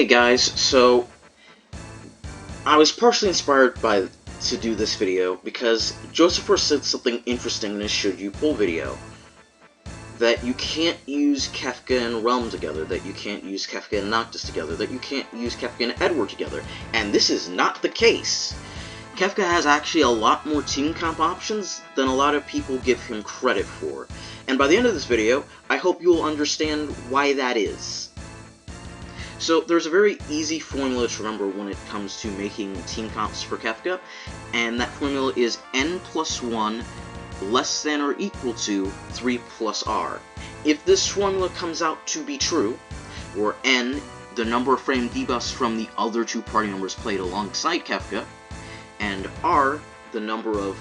Hey guys, so I was partially inspired to do this video because Joseph said something interesting in his Should You Pull video. That you can't use Kefka and Relm together, that you can't use Kefka and Noctis together, that you can't use Kefka and Edward together, and this is not the case. Kefka has actually a lot more team comp options than a lot of people give him credit for, and by the end of this video, I hope you'll understand why that is. So there's a very easy formula to remember when it comes to making team comps for Kefka, and that formula is n plus 1 less than or equal to 3 plus r. If this formula comes out to be true, or n, the number of framed debuffs from the other two party members played alongside Kefka, and r, the number of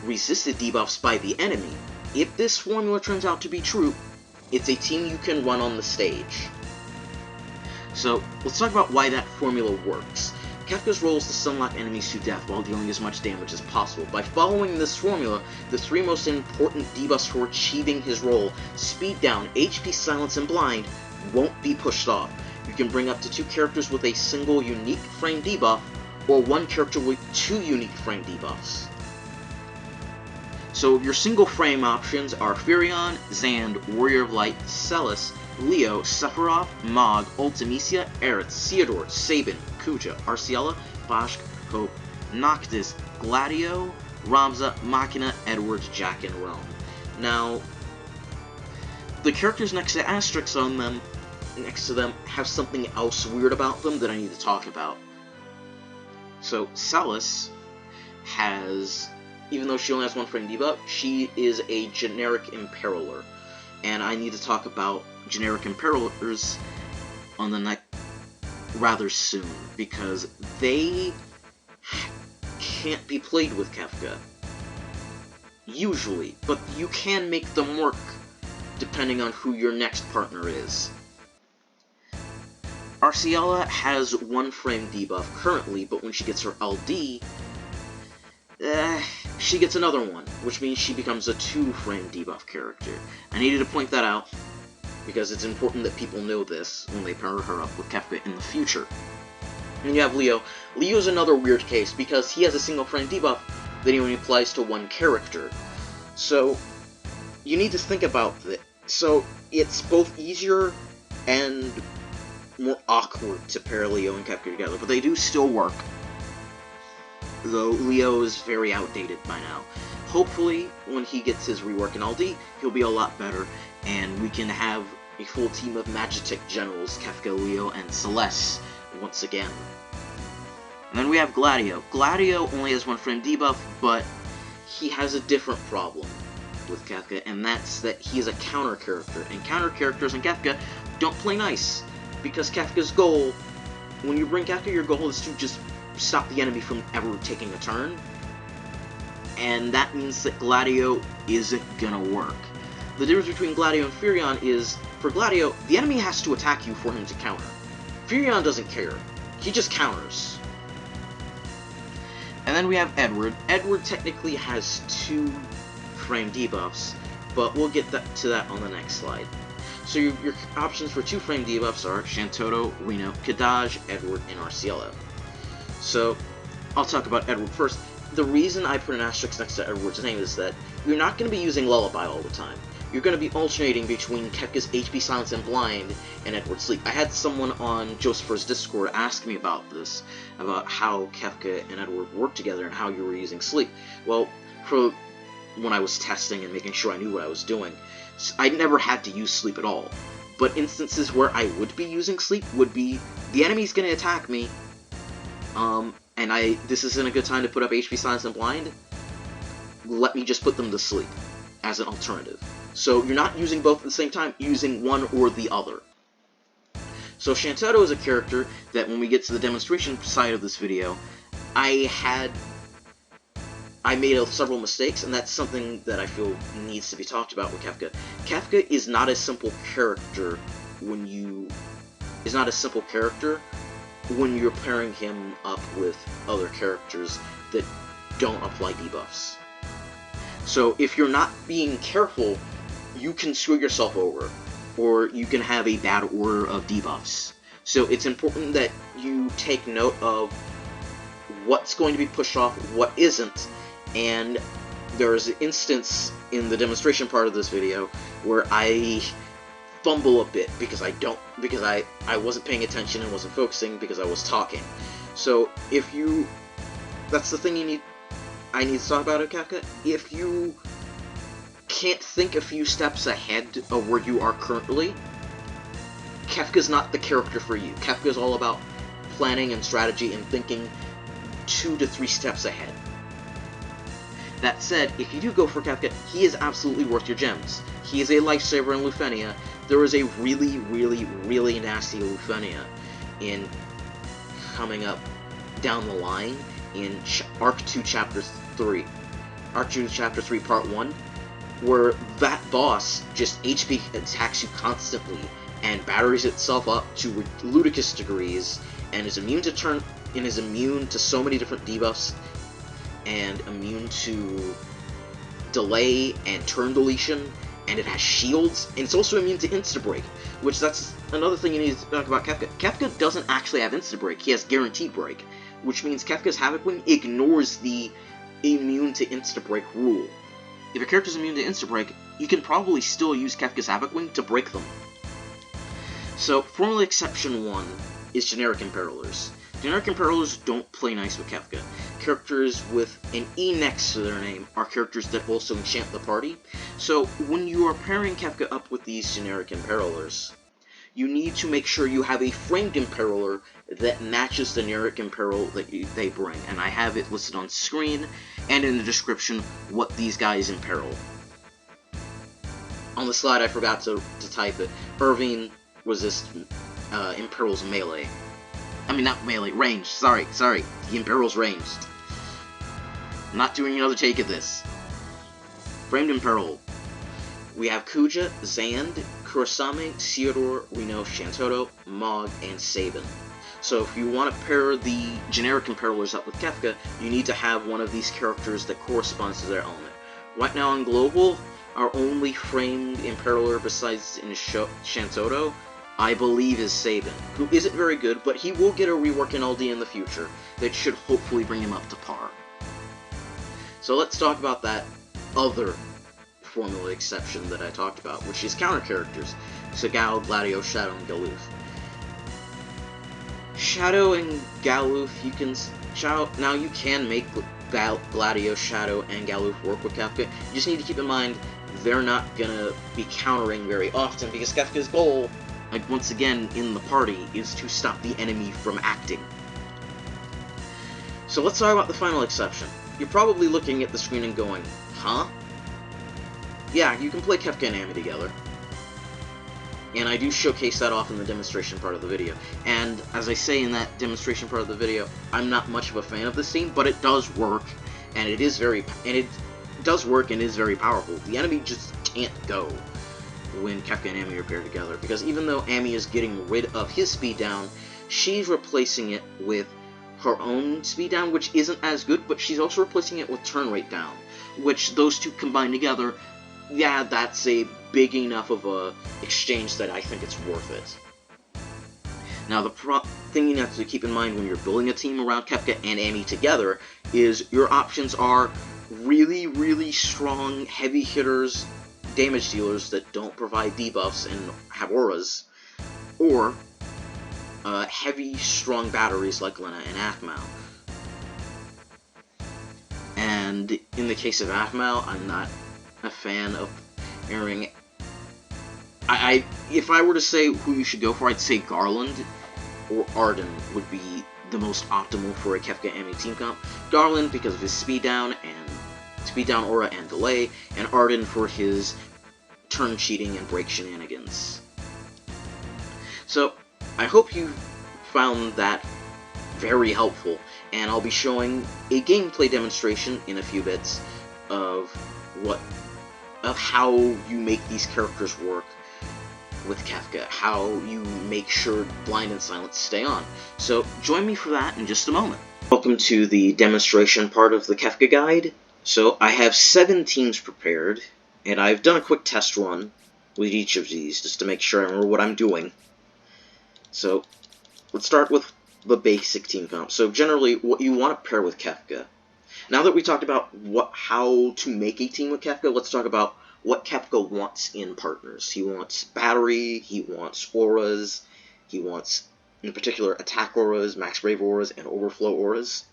resisted debuffs by the enemy, if this formula turns out to be true, it's a team you can run on the stage. So, let's talk about why that formula works. Kefka's role is to stunlock enemies to death while dealing as much damage as possible. By following this formula, the three most important debuffs for achieving his role, Speed Down, HP Silence, and Blind, won't be pushed off. You can bring up to 2 characters with a single unique frame debuff, or 1 character with 2 unique frame debuffs. So your single frame options are Firion, Xande, Warrior of Light, Celes, Leo, Sephiroth, Mog, Ultimecia, Aerith, Ceodore, Sabin, Kuja, Arciela, Basch, Hope, Noctis, Gladio, Ramza, Machina, Edward, Jack, and Relm. Now, the characters next to asterisks on them, next to them, have something else weird about them that I need to talk about. So, Celes has, even though she only has 1 frame debuff, she is a Generic Imperiler. And I need to talk about Generic Imperils on the next rather soon, because they can't be played with Kefka. Usually, but you can make them work depending on who your next partner is. Arciela has 1 frame debuff currently, but when she gets her LD, she gets another one, which means she becomes a 2 frame debuff character. I needed to point that out, because it's important that people know this when they pair her up with Kefka in the future. And you have Leo. Leo's another weird case, because he has a single frame debuff that he only applies to 1 character. So, you need to think about this. So, it's both easier and more awkward to pair Leo and Kefka together, but they do still work. Though Leo is very outdated by now. Hopefully, when he gets his rework in LD, he'll be a lot better, and we can have a full team of Magitek generals, Kefka, Leo, and Celes, once again. And then we have Gladio. Gladio only has 1 frame debuff, but he has a different problem with Kefka, and that's that he is a counter character, and counter characters in Kefka don't play nice, because Kefka's goal, when you bring Kefka, your goal is to just stop the enemy from ever taking a turn, and that means that Gladio isn't gonna work. The difference between Gladio and Firion is, for Gladio, the enemy has to attack you for him to counter. Firion doesn't care. He just counters. And then we have Edward. Edward technically has 2 frame debuffs, but we'll get to that on the next slide. So your options for 2 frame debuffs are Shantotto, Reno, Kadaj, Edward, and Arciela. So, I'll talk about Edward first. The reason I put an asterisk next to Edward's name is that you're not going to be using Lullaby all the time. You're going to be alternating between Kefka's HP Silence and Blind and Edward's Sleep. I had someone on Joseph's Discord ask me about this, about how Kefka and Edward work together and how you were using Sleep. Well, for when I was testing and making sure I knew what I was doing, I never had to use Sleep at all. But instances where I would be using Sleep would be, the enemy's going to attack me, and this isn't a good time to put up HP Silence and Blind, let me just put them to sleep, as an alternative. So you're not using both at the same time, you're using one or the other. So Shantotto is a character that when we get to the demonstration side of this video, I made several mistakes, and that's something that I feel needs to be talked about with Kefka. Kefka is not a simple character when you're pairing him up with other characters that don't apply debuffs. So if you're not being careful, you can screw yourself over, or you can have a bad order of debuffs. So it's important that you take note of what's going to be pushed off, what isn't, and there's an instance in the demonstration part of this video where I fumble a bit because I wasn't paying attention and wasn't focusing because I was talking. So if you, that's the thing I need to talk about it, Kefka. If you can't think a few steps ahead of where you are currently, Kefka's not the character for you. Kefka's all about planning and strategy and thinking 2 to 3 steps ahead. That said, if you do go for Kefka, he is absolutely worth your gems. He is a lifesaver in Lufenia. There is a really, really, really nasty Lufenia in coming up down the line in Arc 2 Chapter 3. Arc 2 Chapter 3 Part 1, where that boss just HP attacks you constantly and batteries itself up to ludicrous degrees and is immune to so many different debuffs and immune to delay and turn deletion, and it has shields, and it's also immune to insta-break, which that's another thing you need to talk about Kefka. Kefka doesn't actually have insta-break, he has guaranteed break, which means Kefka's Havoc Wing ignores the immune to insta-break rule. If your character's immune to insta-break, you can probably still use Kefka's Havoc Wing to break them. So, Formula Exception 1 is Generic Imperils. Generic Imperils don't play nice with Kefka. Characters with an E next to their name are characters that also enchant the party. So, when you are pairing Kefka up with these Generic Imperils, you need to make sure you have a Framed Imperiler that matches the Generic Imperil that they bring. And I have it listed on screen and in the description what these guys imperil. On the slide I forgot to type it. Irving resist Imperil's melee. I mean, not melee, ranged. Sorry. The Imperil's ranged. I'm not doing another take of this. Framed Imperil. We have Kuja, Xande, Kurosame, Ceodore, Reno, Shantotto, Mog, and Sabin. So if you want to pair the Generic Imperilers up with Kefka, you need to have one of these characters that corresponds to their element. Right now on Global, our only Framed Imperiler besides in Shantotto, I believe, is Sabin, who isn't very good, but he will get a rework in LD in the future that should hopefully bring him up to par. So let's talk about that other formula exception that I talked about, which is counter characters. Segal, Gladio, Shadow, and Galuf. Shadow and Galuf, now you can make Gladio, Shadow, and Galuf work with Kefka. You just need to keep in mind they're not gonna be countering very often because Kefka's goal, like once again in the party, is to stop the enemy from acting. So let's talk about the final exception. You're probably looking at the screen and going, huh? Yeah, you can play Kefka and Ami together. And I do showcase that off in the demonstration part of the video. And as I say in that demonstration part of the video, I'm not much of a fan of this team, but it does work, and it is very powerful. The enemy just can't go when Kefka and Ami are paired together, because even though Ami is getting rid of his speed down, she's replacing it with her own speed down, which isn't as good, but she's also replacing it with turn rate down, which those two combined together, yeah, that's a big enough of a exchange that I think it's worth it. Now, the thing you have to keep in mind when you're building a team around Kefka and Ami together is your options are really, really strong heavy hitters, damage dealers that don't provide debuffs and have auras, or heavy, strong batteries like Lena and Aphmau. And in the case of Aphmau, I'm not a fan of pairing. If I were to say who you should go for, I'd say Garland or Arden would be the most optimal for a Kefka Ami team comp. Garland because of his speed down aura and delay, and Arden for his turn cheating and break shenanigans. So I hope you found that very helpful, and I'll be showing a gameplay demonstration in a few bits of how you make these characters work with Kefka, how you make sure Blind and Silence stay on. So join me for that in just a moment. Welcome to the demonstration part of the Kefka guide. So I have 7 teams prepared, and I've done a quick test run with each of these just to make sure I remember what I'm doing. So let's start with the basic team comp. So generally, what you want to pair with Kefka. Now that we talked about how to make a team with Kefka, let's talk about what Kefka wants in partners. He wants battery, he wants auras, he wants, in particular, attack auras, max brave auras, and overflow auras.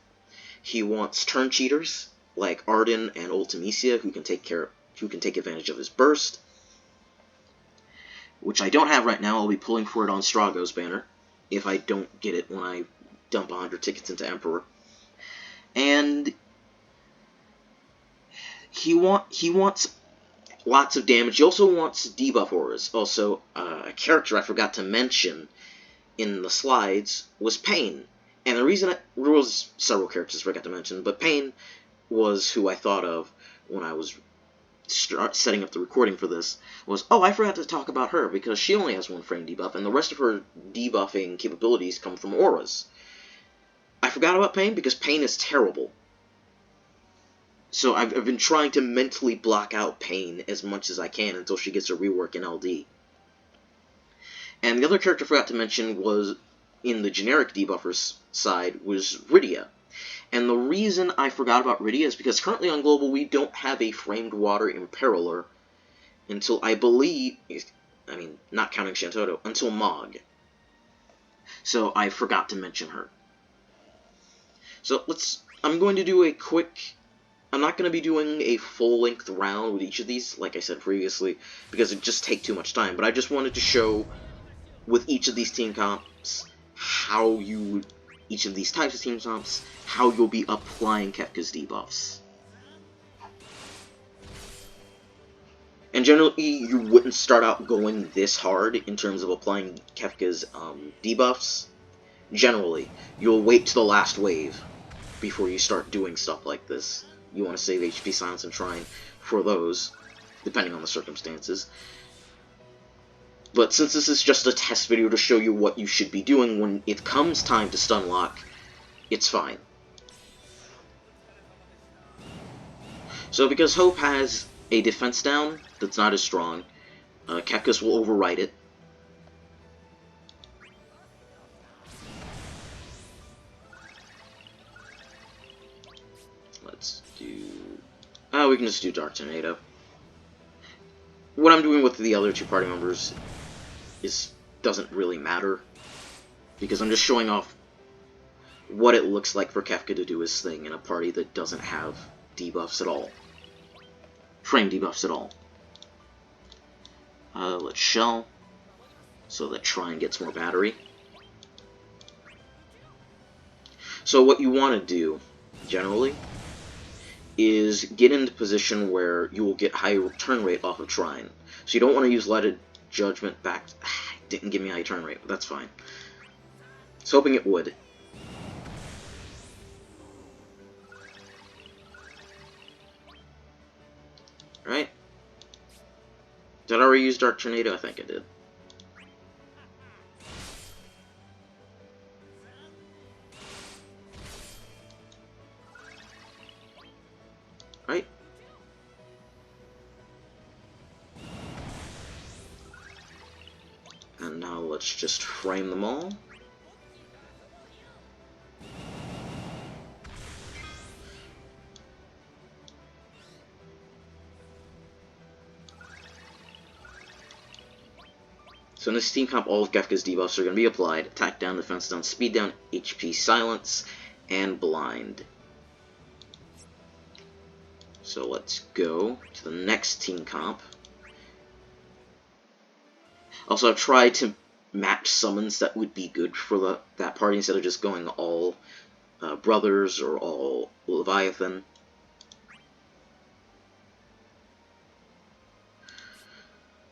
He wants turn cheaters, like Arden and Ultimecia, who can take advantage of his burst, which I don't have right now. I'll be pulling for it on Strago's banner, if I don't get it when I dump 100 tickets into Emperor. And he wants lots of damage. He also wants debuff auras. Also, a character I forgot to mention in the slides was Paine. And the reason there was several characters I forgot to mention, but Paine was who I thought of when I was setting up the recording for this, was, oh, I forgot to talk about her, because she only has one frame debuff, and the rest of her debuffing capabilities come from auras. I forgot about Paine because Paine is terrible. So I've been trying to mentally block out Paine as much as I can until she gets a rework in LD. And the other character I forgot to mention was, in the generic debuffers side, was Rydia. And the reason I forgot about Rydia is because currently on Global we don't have a Framed Water Imperiler until, I believe, I mean, not counting Shantotto, until Mog. So I forgot to mention her. So I'm going to do a quick, I'm not going to be doing a full-length round with each of these, like I said previously, because it just takes too much time, but I just wanted to show, with each of these team comps, each of these types of team comps, how you'll be applying Kefka's debuffs. And generally, you wouldn't start out going this hard in terms of applying Kefka's debuffs. Generally, you'll wait to the last wave before you start doing stuff like this. You want to save HP, Silence, and Shrine for those, depending on the circumstances. But since this is just a test video to show you what you should be doing when it comes time to stun lock, it's fine. So because Hope has a defense down that's not as strong, Kefka's will override it. Let's do... we can just do Dark Tornado. What I'm doing with the other two party members doesn't really matter, because I'm just showing off what it looks like for Kefka to do his thing in a party that doesn't have debuffs at all. Frame debuffs at all. Let's shell, so that Shrine gets more battery. So what you want to do, generally, is get into position where you will get high turn rate off of Shrine. So you don't want to use Lighted Judgment back. Didn't give me high turn rate, but that's fine. I was hoping it would. Right? Did I already use Dark Tornado? I think I did. Right? And now let's just frame them all. So in this team comp, all of Kefka's debuffs are going to be applied. Attack down, defense down, speed down, HP silence, and blind. So let's go to the next team comp. Also, I've tried to match summons that would be good for that party instead of just going all Brothers or all Leviathan.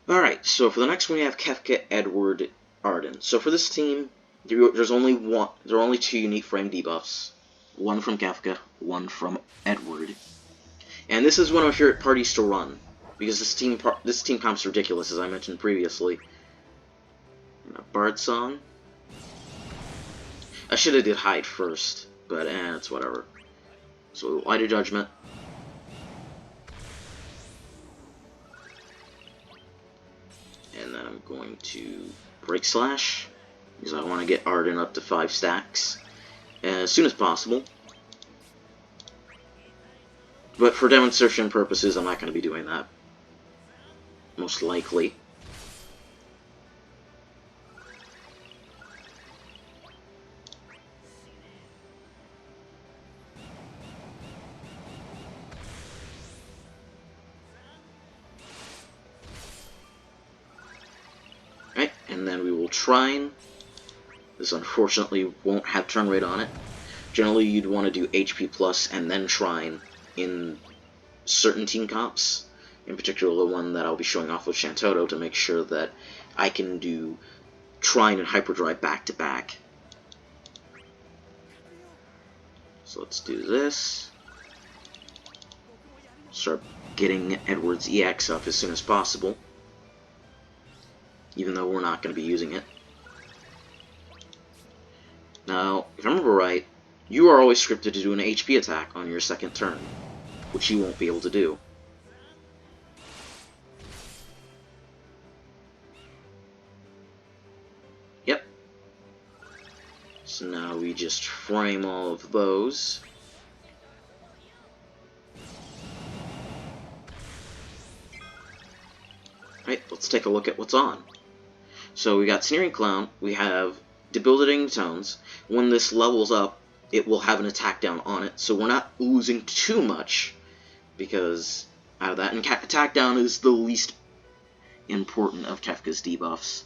Alright, so for the next one we have Kefka, Edward, Arden. So for this team, there are only two unique frame debuffs. One from Kefka, one from Edward. And this is one of my favorite parties to run, because this team comp's ridiculous, as I mentioned previously. And a Bard Song. I should have did Hide first, but it's whatever. So Light of Judgment. And then I'm going to Break Slash, because I want to get Arden up to 5 stacks as soon as possible. But for demonstration purposes, I'm not going to be doing that. Most likely. Right, and then we will Trine. This unfortunately won't have turn rate on it. Generally, you'd want to do HP plus and then Trine in certain team comps. In particular, the one that I'll be showing off with Shantotto to make sure that I can do Trine and Hyperdrive back to back. So let's do this. Start getting Edward's EX up as soon as possible, even though we're not going to be using it. Now, if I remember right, you are always scripted to do an HP attack on your second turn, which you won't be able to do. Yep. So now we just frame all of those. Right, let's take a look at what's on. So we got Sneering Clown, we have Debilitating Tones. When this levels up, it will have an attack down on it, so we're not losing too much because out of that. And attack down is the least important of Kefka's debuffs.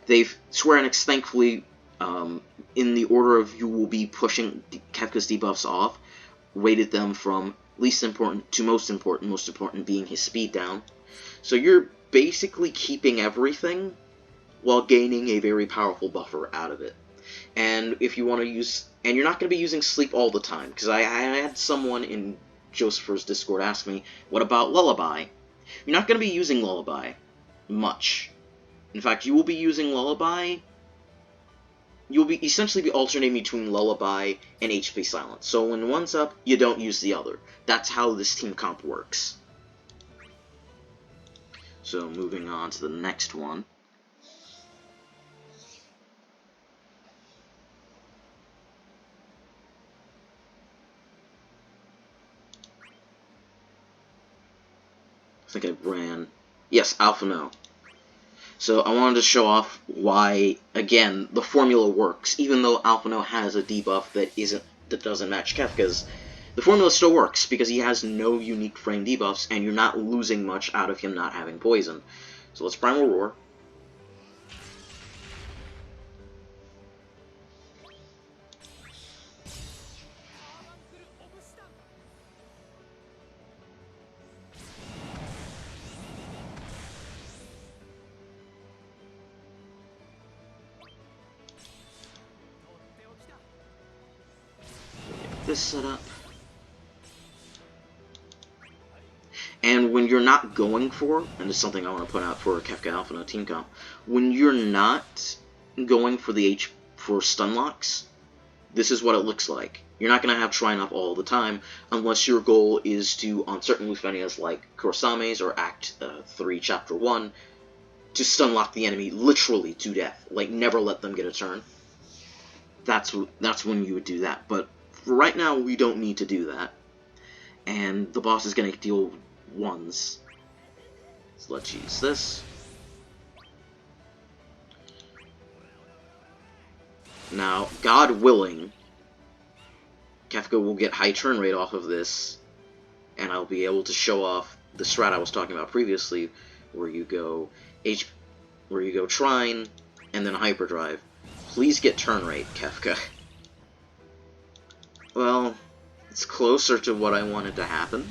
They've Square Enix, thankfully, in the order of you will be pushing Kefka's debuffs off, rated them from least important to most important being his speed down. So you're basically keeping everything while gaining a very powerful buffer out of it. And if you want to use, and you're not going to be using sleep all the time, because I had someone in Joseph's Discord ask me, what about Lullaby? You're not going to be using Lullaby much. In fact, you will be using Lullaby, you'll be essentially be alternating between Lullaby and HP Silence. So when one's up, you don't use the other. That's how this team comp works. So moving on to the next one. I think I ran... Yes, Alpha No. So I wanted to show off why, again, the formula works. Even though Alpha No has a debuff that doesn't match Kefka's, the formula still works because he has no unique frame debuffs, and you're not losing much out of him not having poison. So let's Primal Roar. This setup. And when you're not going for, and this is something I want to put out for Kefka Alpha No team comp, when you're not going for for stun locks, this is what it looks like. You're not going to have Shrine up all the time, unless your goal is to, on certain Lufenias like Kurosame's or Act 3, Chapter 1, to stun lock the enemy literally to death. Like, never let them get a turn. That's when you would do that. But for right now, we don't need to do that. And the boss is going to deal ones. So let's use this. Now, God willing, Kefka will get high turn rate off of this, and I'll be able to show off the strat I was talking about previously, where you go Trine, and then Hyperdrive. Please get turn rate, Kefka. Well, it's closer to what I wanted to happen.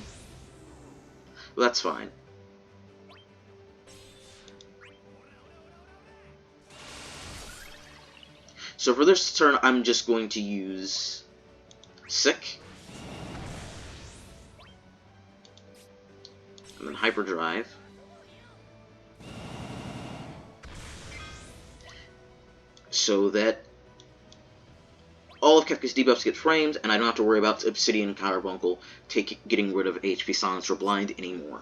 But that's fine. So for this turn, I'm just going to use Sick, and then Hyperdrive, so that all of Kefka's debuffs get framed, and I don't have to worry about Obsidian Carbuncle getting rid of HP Silence or Blind anymore.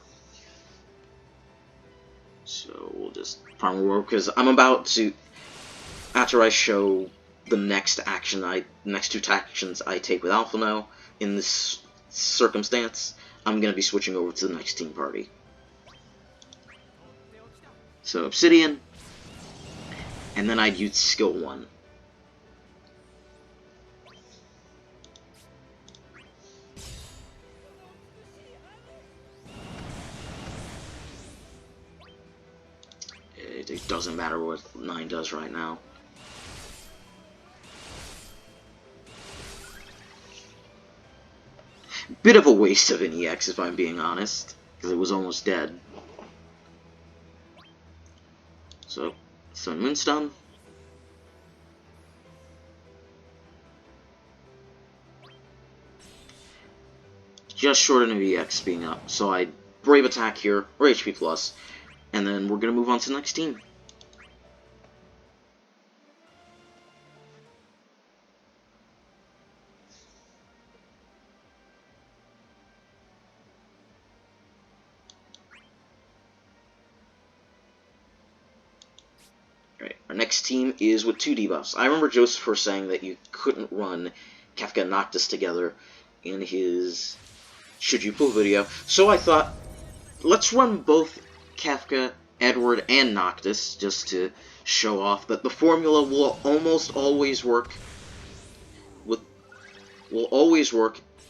So we'll just farm war, because I'm about to, after I show the next two actions I take with Alphino in this circumstance, I'm going to be switching over to the next team party. So Obsidian, and then I'd use skill 1. It doesn't matter what 9 does right now. Bit of a waste of an EX, if I'm being honest, because it was almost dead. So, Sun Moonstone. Just short of an EX being up, so I Brave Attack here, or HP plus, and then we're going to move on to the next team. Alright, our next team is with 2 debuffs. I remember Joseph saying that you couldn't run Kefka and Noctis together in his Should You Pull video, so I thought, let's run both Kefka, Edward, and Noctis, just to show off that the formula will almost always work,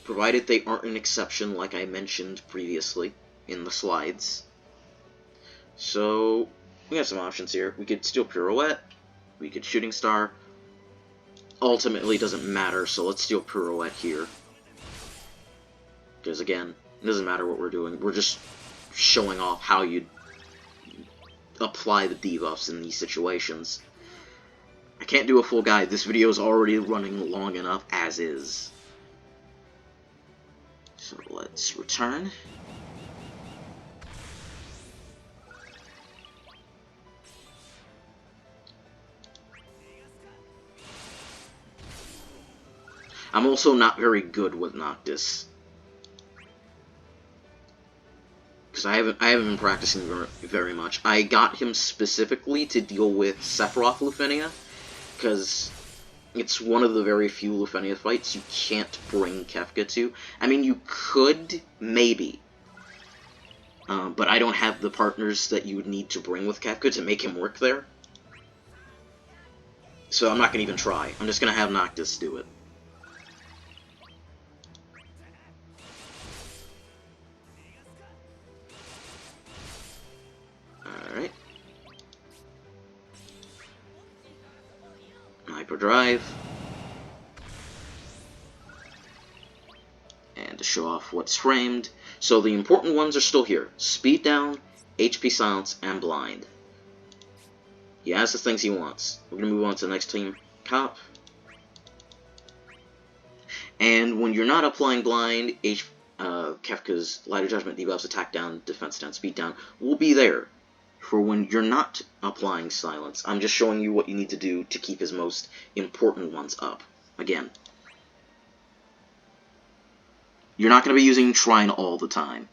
provided they aren't an exception, like I mentioned previously in the slides. So, we have some options here. We could steal Pirouette, we could Shooting Star. Ultimately, doesn't matter, so let's steal Pirouette here. Because again, it doesn't matter what we're doing, we're just showing off how you apply the debuffs in these situations. I can't do a full guide, this video is already running long enough as is. So let's return. I'm also not very good with Noctis, because I haven't been practicing very much. I got him specifically to deal with Sephiroth Lufenia, because it's one of the very few Lufenia fights you can't bring Kefka to. I mean, you could, maybe, but I don't have the partners that you would need to bring with Kefka to make him work there. So I'm not going to even try. I'm just going to have Noctis do it. Alright. Hyperdrive. And to show off what's framed. So the important ones are still here. Speed down, HP silence, and blind. He has the things he wants. We're going to move on to the next team, Cop. And when you're not applying blind, Kefka's Lighter Judgment debuffs, attack down, defense down, speed down, will be there for when you're not applying silence. I'm just showing you what you need to do to keep his most important ones up. Again, you're not going to be using Shrine all the time.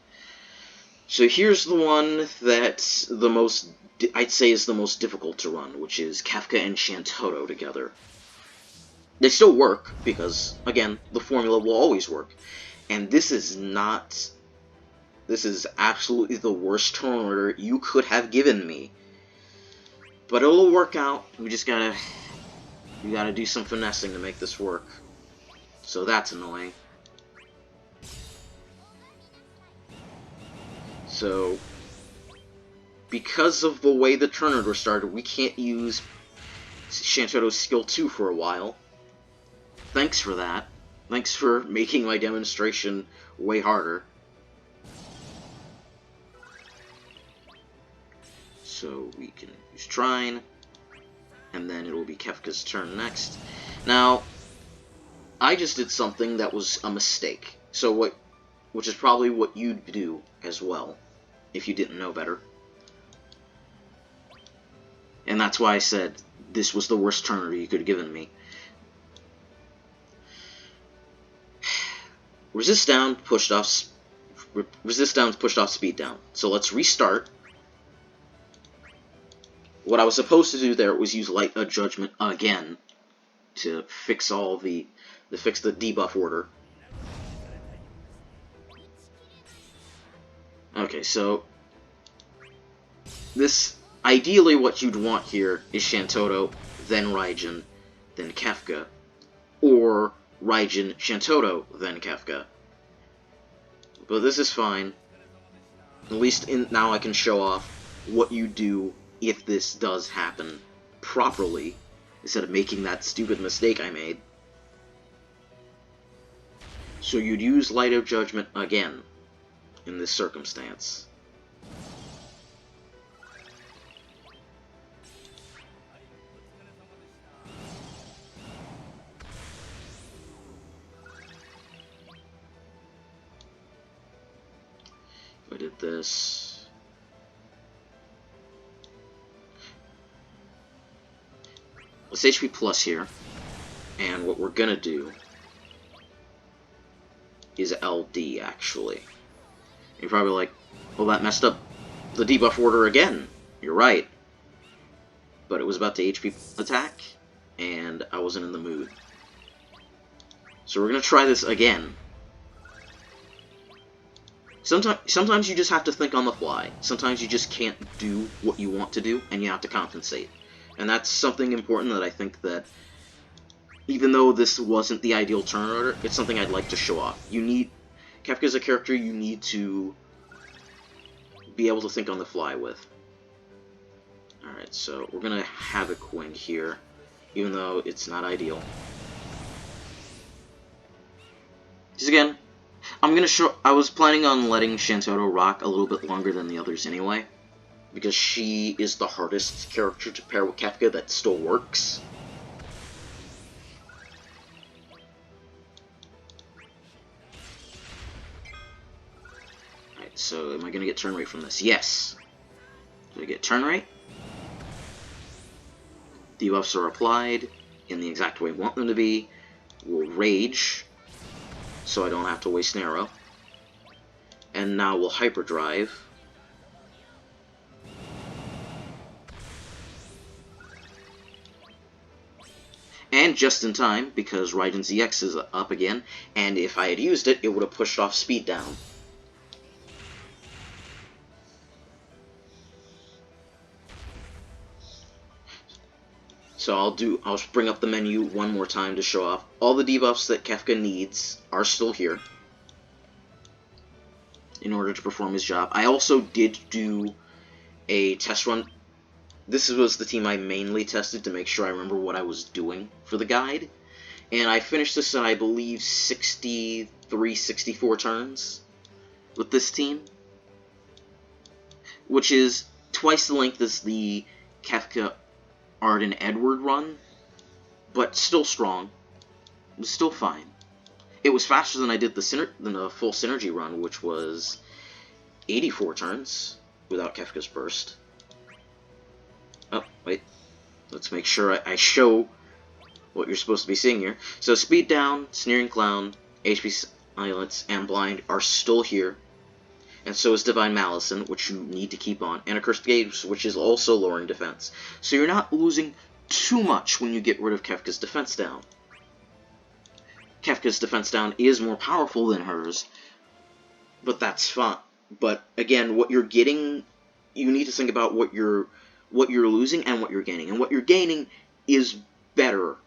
So here's the one that's the most, I'd say, is the most difficult to run, which is Kefka and Shantotto together. They still work, because, again, the formula will always work. And this is absolutely the worst turn order you could have given me. But it'll work out. We gotta do some finessing to make this work. So that's annoying. So, because of the way the turn order started, we can't use Shantotto's skill 2 for a while. Thanks for that. Thanks for making my demonstration way harder. So we can use Trine, and then it'll be Kefka's turn next. Now, I just did something that was a mistake. So which is probably what you'd do as well, if you didn't know better. And that's why I said this was the worst turn order you could have given me. Resist down, pushed off speed down. So let's restart. What I was supposed to do there was use Light of Judgment again to fix to fix the debuff order. Okay, so this ideally what you'd want here is Shantotto, then Raijin, then Kefka, or Raijin, Shantotto, then Kefka. But this is fine. At least now I can show off what you do if this does happen properly, instead of making that stupid mistake I made. So you'd use Light of Judgment again in this circumstance. If I did this... Let's HP plus here, and what we're gonna do is LD, actually. You're probably like, well, that messed up the debuff order again. You're right. But it was about to HP attack, and I wasn't in the mood. So we're gonna try this again. Sometimes you just have to think on the fly. Sometimes you just can't do what you want to do, and you have to compensate. And that's something important that I think that, even though this wasn't the ideal turn order, it's something I'd like to show off. Kefka's a character you need to be able to think on the fly with. Alright, so we're gonna Havoc Wind here, even though it's not ideal. Because again, I was planning on letting Shantotto rock a little bit longer than the others anyway, because she is the hardest character to pair with Kefka that still works. Alright, so am I going to get turn rate from this? Yes. Do I get turn rate? Debuffs are applied in the exact way I want them to be. We'll Rage, so I don't have to waste an arrow. And now we'll Hyperdrive. And just in time, because Raijin's EX is up again, and if I had used it, it would have pushed off speed down. So I'll bring up the menu one more time to show off. All the debuffs that Kefka needs are still here in order to perform his job. I also did do a test run. This was the team I mainly tested to make sure I remember what I was doing for the guide. And I finished this in, I believe, 63, 64 turns with this team, which is twice the length as the Kefka Arden Edward run, but still strong. It was still fine. It was faster than I did the full Synergy run, which was 84 turns without Kefka's Burst. Oh, wait. Let's make sure I show what you're supposed to be seeing here. So Speed Down, Sneering Clown, HP Silence, and Blind are still here. And so is Divine Malison, which you need to keep on, and Accursed Gaze, which is also lowering defense. So you're not losing too much when you get rid of Kefka's defense down. Kefka's defense down is more powerful than hers, but that's fine. But again, what you're getting, you need to think about what you're losing and what you're gaining. And what you're gaining is better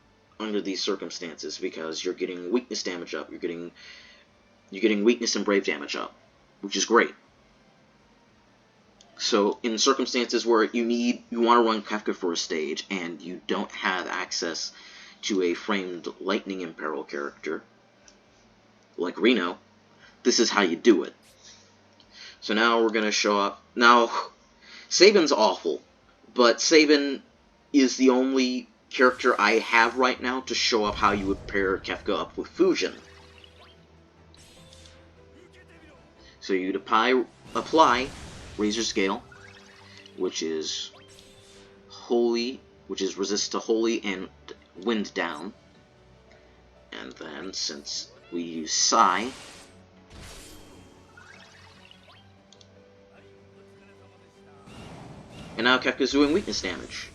under these circumstances, because you're getting weakness damage up, you're getting weakness and brave damage up, which is great. So in circumstances where you want to run Kefka for a stage and you don't have access to a framed Lightning Imperil character like Reno, this is how you do it. So now we're going to show up. Now, Sabin's awful, but Sabin is the only character I have right now to show up how you would pair Kefka up with Fujin. So you'd apply Razor's Gale, which is resist to Holy and Wind Down. And then, since we use Psy, And now Kefka's doing weakness damage.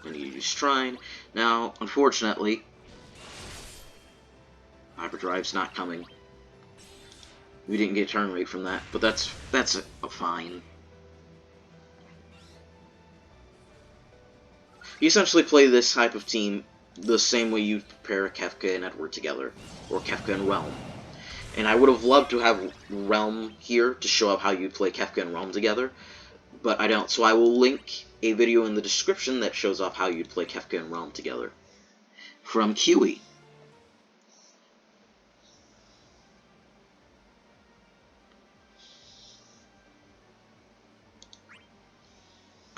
And you use Shrine. Now, unfortunately, Hyperdrive's not coming. We didn't get turn rate from that, but that's a fine. You essentially play this type of team the same way you pair Kefka and Edward together, or Kefka and Relm. And I would have loved to have Relm here to show up how you play Kefka and Relm together, but I don't. So I will link a video in the description that shows off how you'd play Kefka and Relm together. From Kiwi.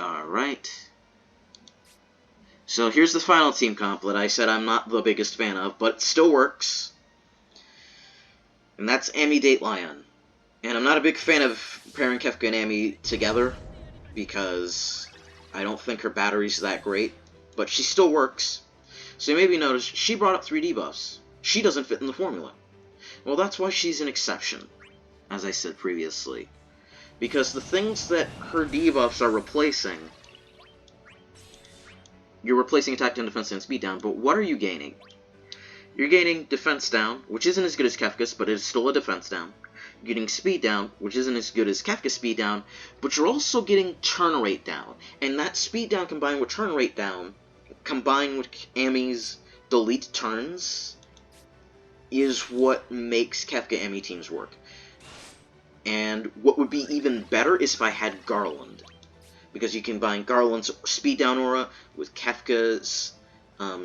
Alright. So here's the final team comp that I said I'm not the biggest fan of, but it still works. And that's Amy Date Lion. And I'm not a big fan of pairing Kefka and Amy together, because I don't think her battery's that great, but she still works. So you maybe notice she brought up 3 debuffs. She doesn't fit in the formula. Well, that's why she's an exception, as I said previously. Because the things that her debuffs are replacing, you're replacing attack down, defense down, speed down, but what are you gaining? You're gaining defense down, which isn't as good as Kefka's, but it's still a defense down. You're getting speed down, which isn't as good as Kefka's speed down, but you're also getting turn rate down. And that speed down combined with turn rate down, combined with Amy's delete turns, is what makes Kefka-Amy teams work. And what would be even better is if I had Garland. Because you combine Garland's speed down aura with Kefka's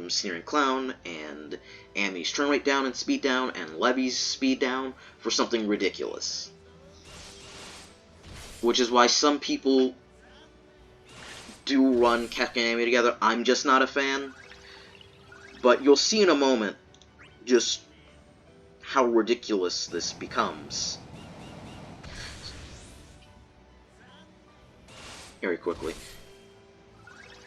Sneering Clown, and Amy's turn rate down and speed down, and Levy's speed down for something ridiculous. Which is why some people do run Kefka and Amy together. I'm just not a fan. But you'll see in a moment just how ridiculous this becomes. Very quickly.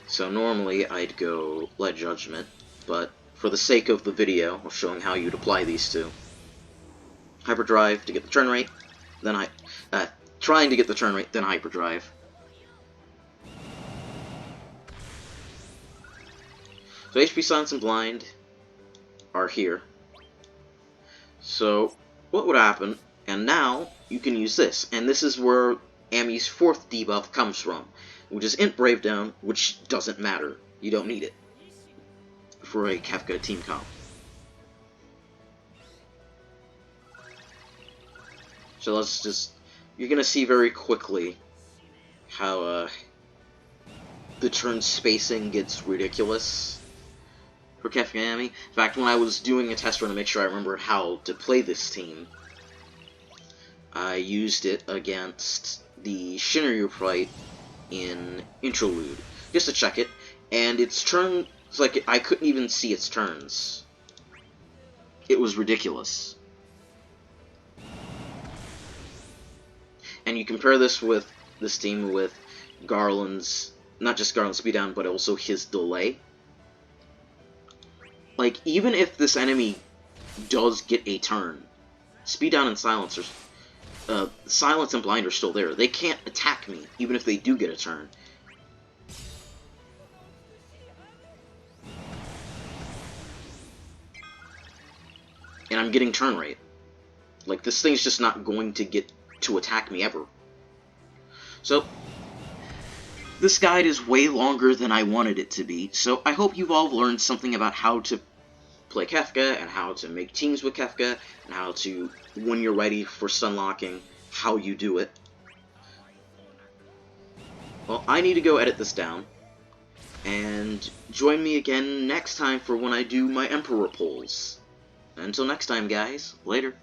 So normally I'd go Let Judgment, but for the sake of the video of showing how you'd apply these two, Hyperdrive to get the turn rate, then trying to get the turn rate, then Hyperdrive. So HP Silence and Blind are here. So what would happen? And now you can use this, and this is where Amy's 4th debuff comes from, which is Int Brave Down, which doesn't matter. You don't need it for a Kefka team comp. So let's just... You're gonna see very quickly how the turn spacing gets ridiculous for Kefka and Amy. In fact, when I was doing a test run to make sure I remember how to play this team, I used it against the Shinryu fight in Interlude, just to check it, and its turn, it's like I couldn't even see its turns. It was ridiculous. And you compare this with this team with Garland's, not just Garland's speed down, but also his delay. Like, even if this enemy does get a turn, speed down and silence are Silence and Blind are still there. They can't attack me, even if they do get a turn. And I'm getting turn rate. Like, this thing's just not going to get to attack me ever. So, this guide is way longer than I wanted it to be, so I hope you've all learned something about how to play Kefka, and how to make teams with Kefka, and how to, when you're ready for stunlocking, how you do it. Well, I need to go edit this down, and join me again next time for when I do my Emperor pulls. Until next time, guys, later.